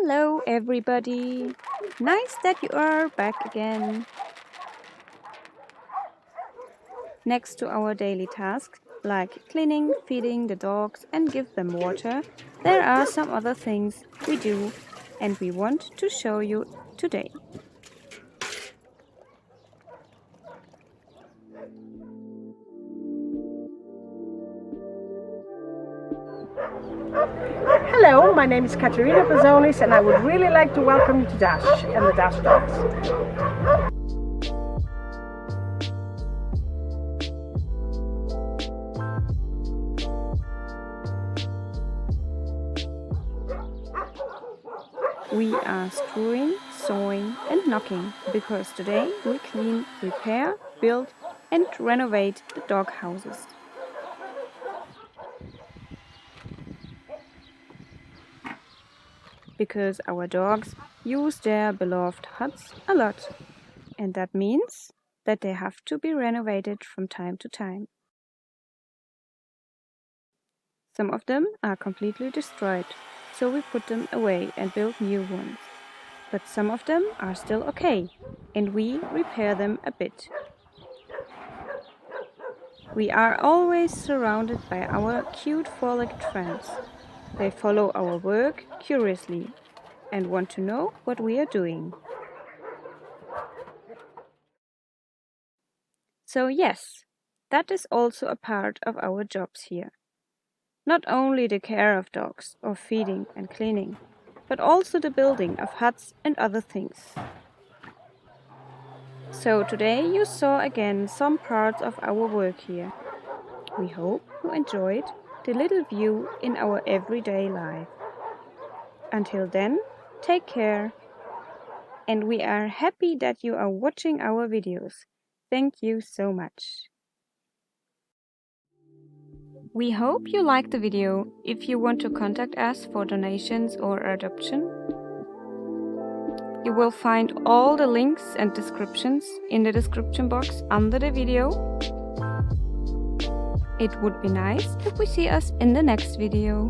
Hello everybody! Nice that you are back again. Next to our daily tasks, like cleaning, feeding the dogs and give them water, there are some other things we do and we want to show you today. Hello, my name is Katerina Pazonis and I would really like to welcome you to Dash and the Dash Dogs. We are screwing, sawing and knocking because today we clean, repair, build and renovate the dog houses. Because our dogs use their beloved huts a lot, and that means that they have to be renovated from time to time. Some of them are completely destroyed, so we put them away and build new ones. But some of them are still okay, and we repair them a bit. We are always surrounded by our cute four-legged friends. They follow our work curiously and want to know what we are doing. So yes, that is also a part of our jobs here. Not only the care of dogs or feeding and cleaning, but also the building of huts and other things. So today you saw again some parts of our work here. We hope you enjoyed the little view in our everyday life. Until then, take care. And we are happy that you are watching our videos. Thank you so much. We hope you liked the video. If you want to contact us for donations or adoption, you will find all the links and descriptions in the description box under the video. It would be nice if we see us in the next video.